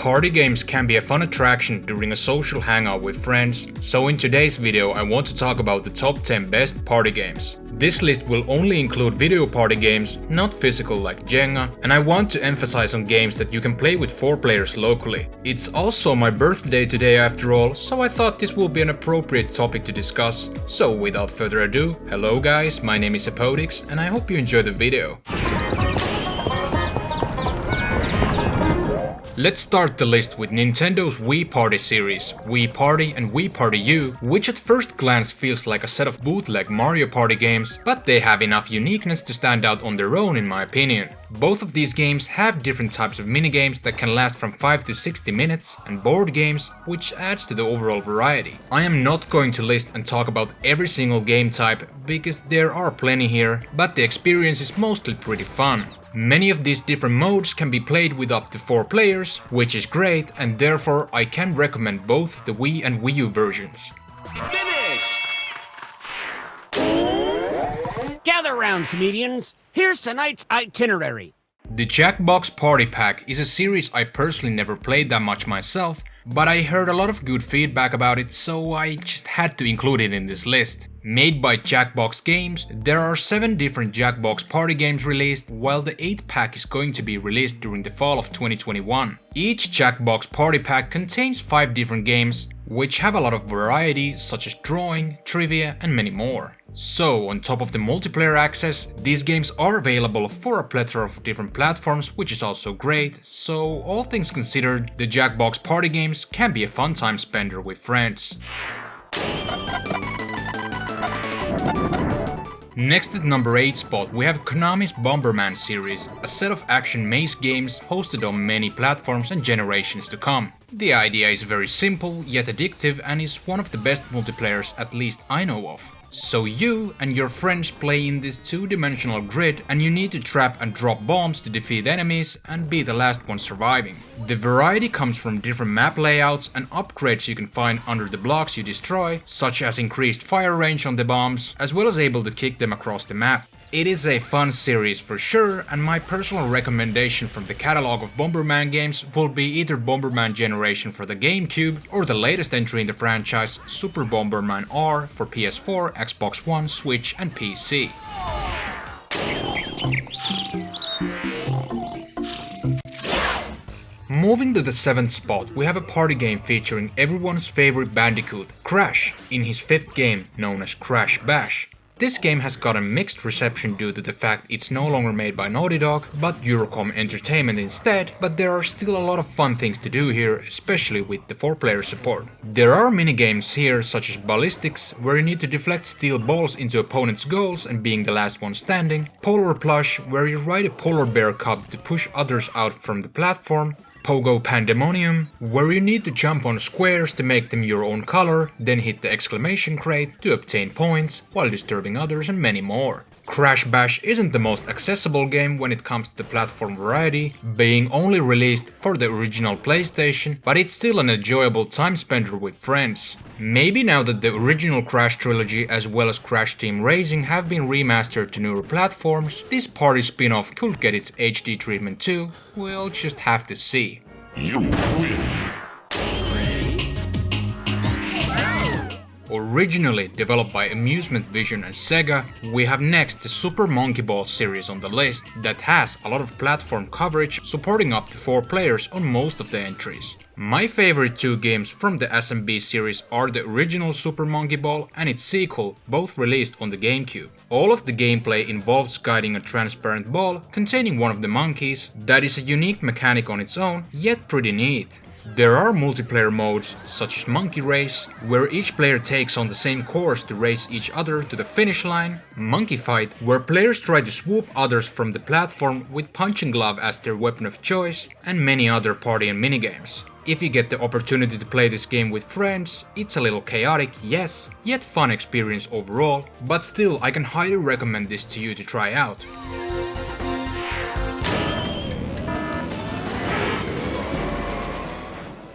Party games can be a fun attraction during a social hangout with friends, so in today's video I want to talk about the top 10 best party games. This list will only include video party games, not physical like Jenga, and I want to emphasize on games that you can play with 4 players locally. It's also my birthday today after all, so I thought this will be an appropriate topic to discuss. So without further ado, hello guys, my name is Hepodix and I hope you enjoy the video. Let's start the list with Nintendo's Wii Party series, Wii Party and Wii Party U, which at first glance feels like a set of bootleg Mario Party games, but they have enough uniqueness to stand out on their own in my opinion. Both of these games have different types of minigames that can last from 5 to 60 minutes, and board games, which adds to the overall variety. I am not going to list and talk about every single game type, because there are plenty here, but the experience is mostly pretty fun. Many of these different modes can be played with up to 4 players, which is great, and therefore I can recommend both the Wii and Wii U versions. Finish! Gather round, comedians. Here's tonight's itinerary. The Jackbox Party Pack is a series I personally never played that much myself, but I heard a lot of good feedback about it, so I just had to include it in this list. Made by Jackbox Games, there are 7 different Jackbox party games released, while the 8th pack is going to be released during the fall of 2021. Each Jackbox Party Pack contains 5 different games, which have a lot of variety, such as drawing, trivia, and many more. So, on top of the multiplayer access, these games are available for a plethora of different platforms, which is also great, so all things considered, the Jackbox party games can be a fun time spender with friends. Next at number 8 spot we have Konami's Bomberman series, a set of action maze games hosted on many platforms and generations to come. The idea is very simple yet addictive and is one of the best multiplayers at least I know of. So you and your friends play in this 2-dimensional grid and you need to trap and drop bombs to defeat enemies and be the last one surviving. The variety comes from different map layouts and upgrades you can find under the blocks you destroy, such as increased fire range on the bombs, as well as able to kick them across the map. It is a fun series for sure, and my personal recommendation from the catalog of Bomberman games will be either Bomberman Generation for the GameCube or the latest entry in the franchise, Super Bomberman R for PS4, Xbox One, Switch and PC. Moving to the 7th spot, we have a party game featuring everyone's favorite Bandicoot, Crash, in his 5th game known as Crash Bash. This game has gotten mixed reception due to the fact it's no longer made by Naughty Dog, but Eurocom Entertainment instead, but there are still a lot of fun things to do here, especially with the 4-player support. There are minigames here such as Ballistics, where you need to deflect steel balls into opponents' goals and being the last one standing, Polar Plush, where you ride a polar bear cub to push others out from the platform, Pogo Pandemonium, where you need to jump on squares to make them your own color, then hit the exclamation crate to obtain points while disturbing others, and many more. Crash Bash isn't the most accessible game when it comes to the platform variety, being only released for the original PlayStation, but it's still an enjoyable time spender with friends. Maybe now that the original Crash trilogy as well as Crash Team Racing have been remastered to newer platforms, this party spin-off could get its HD treatment too, we'll just have to see. You win. Originally developed by Amusement Vision and Sega, we have next the Super Monkey Ball series on the list that has a lot of platform coverage, supporting up to 4 players on most of the entries. My favorite 2 games from the SMB series are the original Super Monkey Ball and its sequel, both released on the GameCube. All of the gameplay involves guiding a transparent ball containing one of the monkeys. That is a unique mechanic on its own, yet pretty neat. There are multiplayer modes, such as Monkey Race, where each player takes on the same course to race each other to the finish line, Monkey Fight, where players try to swoop others from the platform with Punching Glove as their weapon of choice, and many other party and minigames. If you get the opportunity to play this game with friends, it's a little chaotic, yes, yet fun experience overall, but still I can highly recommend this to you to try out.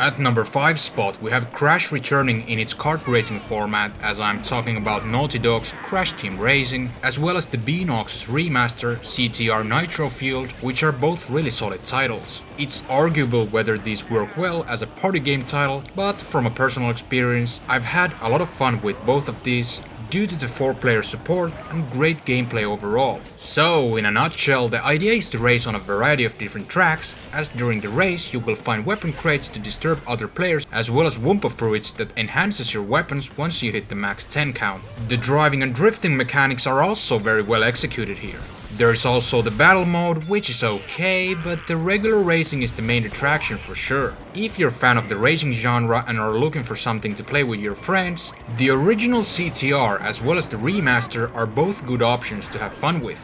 At number 5 spot we have Crash returning in its kart racing format, as I'm talking about Naughty Dog's Crash Team Racing, as well as the Beanox's remaster CTR Nitro Fueled, which are both really solid titles. It's arguable whether these work well as a party game title, but from a personal experience I've had a lot of fun with both of these, due to the 4-player support and great gameplay overall. So, in a nutshell, the idea is to race on a variety of different tracks, as during the race you will find weapon crates to disturb other players, as well as Wumpa fruits that enhances your weapons once you hit the max 10 count. The driving and drifting mechanics are also very well executed here. There's also the battle mode, which is okay, but the regular racing is the main attraction for sure. If you're a fan of the racing genre and are looking for something to play with your friends, the original CTR as well as the remaster are both good options to have fun with.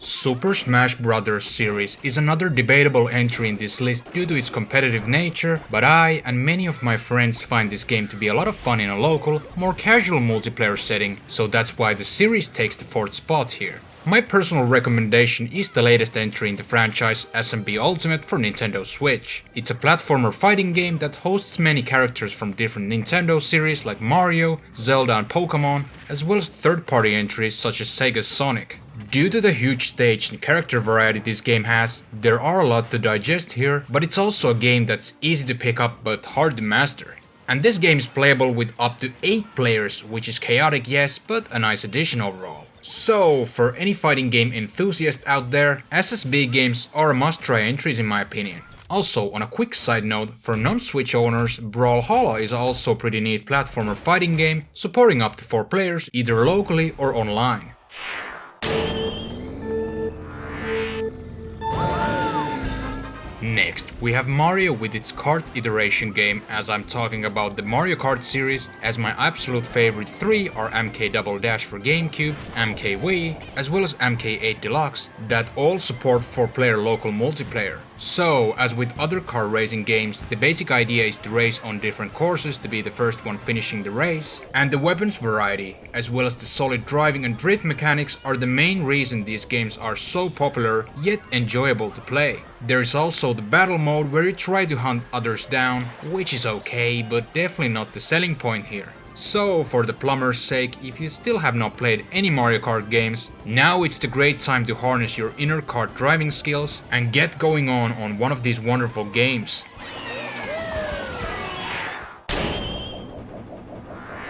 Super Smash Bros. Series is another debatable entry in this list due to its competitive nature, but I and many of my friends find this game to be a lot of fun in a local, more casual multiplayer setting, so that's why the series takes the 4th spot here. My personal recommendation is the latest entry in the franchise, SMB Ultimate for Nintendo Switch. It's a platformer fighting game that hosts many characters from different Nintendo series like Mario, Zelda and Pokemon, as well as third-party entries such as Sega's Sonic. Due to the huge stage and character variety this game has, there are a lot to digest here, but it's also a game that's easy to pick up but hard to master. And this game is playable with up to 8 players, which is chaotic yes, but a nice addition overall. So, for any fighting game enthusiast out there, SSB games are a must-try entries in my opinion. Also, on a quick side note, for non-Switch owners, Brawlhalla is also a pretty neat platformer fighting game, supporting up to 4 players either locally or online. Next, we have Mario with its kart iteration game, as I'm talking about the Mario Kart series, as my absolute favorite 3 are MK Double Dash for GameCube, MK Wii, as well as MK8 Deluxe, that all support 4-player local multiplayer. So, as with other car racing games, the basic idea is to race on different courses to be the first one finishing the race, and the weapons variety, as well as the solid driving and drift mechanics are the main reason these games are so popular, yet enjoyable to play. There is also the battle mode where you try to hunt others down, which is okay, but definitely not the selling point here. So, for the plumber's sake, if you still have not played any Mario Kart games, now it's the great time to harness your inner kart driving skills and get going on one of these wonderful games.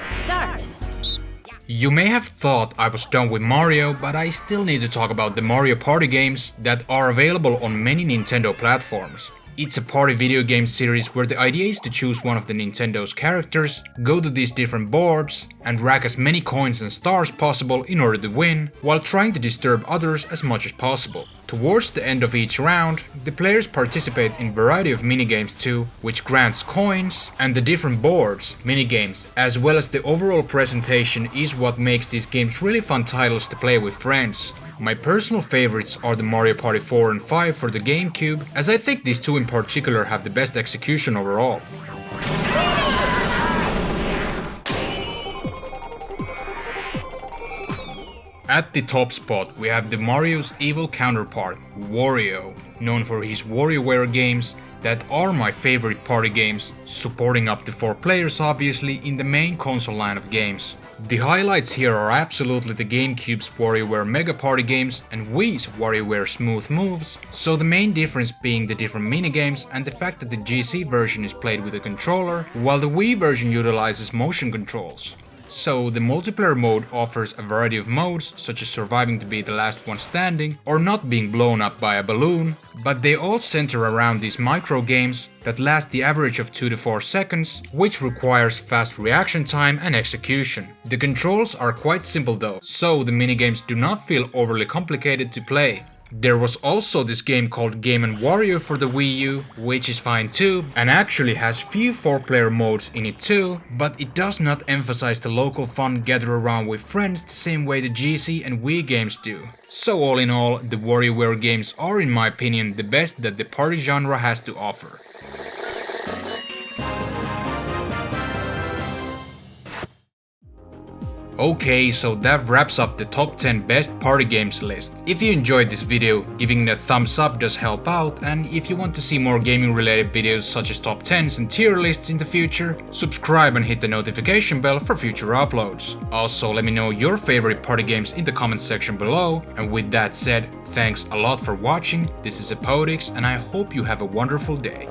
Start! You may have thought I was done with Mario, but I still need to talk about the Mario Party games that are available on many Nintendo platforms. It's a party video game series where the idea is to choose one of the Nintendo's characters, go to these different boards, and rack as many coins and stars possible in order to win, while trying to disturb others as much as possible. Towards the end of each round, the players participate in a variety of minigames too, which grants coins, and the different boards, minigames, as well as the overall presentation is what makes these games really fun titles to play with friends. My personal favorites are the Mario Party 4 and 5 for the GameCube, as I think these two in particular have the best execution overall. At the top spot we have the Mario's evil counterpart, Wario, known for his WarioWare games that are my favorite party games, supporting up to 4 players obviously in the main console line of games. The highlights here are absolutely the GameCube's WarioWare Mega Party games and Wii's WarioWare Smooth Moves, so the main difference being the different minigames and the fact that the GC version is played with a controller, while the Wii version utilizes motion controls. So the multiplayer mode offers a variety of modes, such as surviving to be the last one standing or not being blown up by a balloon, but they all center around these micro games that last the average of 2 to 4 seconds, which requires fast reaction time and execution. The controls are quite simple though, so the minigames do not feel overly complicated to play. There was also this game called Game & Wario for the Wii U, which is fine too, and actually has few 4-player modes in it too, but it does not emphasize the local fun gather around with friends the same way the GC and Wii games do. So all in all, the WarioWare games are in my opinion the best that the party genre has to offer. Okay, so that wraps up the top 10 best party games list. If you enjoyed this video, giving it a thumbs up does help out, and if you want to see more gaming related videos such as top 10s and tier lists in the future, subscribe and hit the notification bell for future uploads. Also, let me know your favorite party games in the comments section below, and with that said, thanks a lot for watching. This is Hepodix, and I hope you have a wonderful day.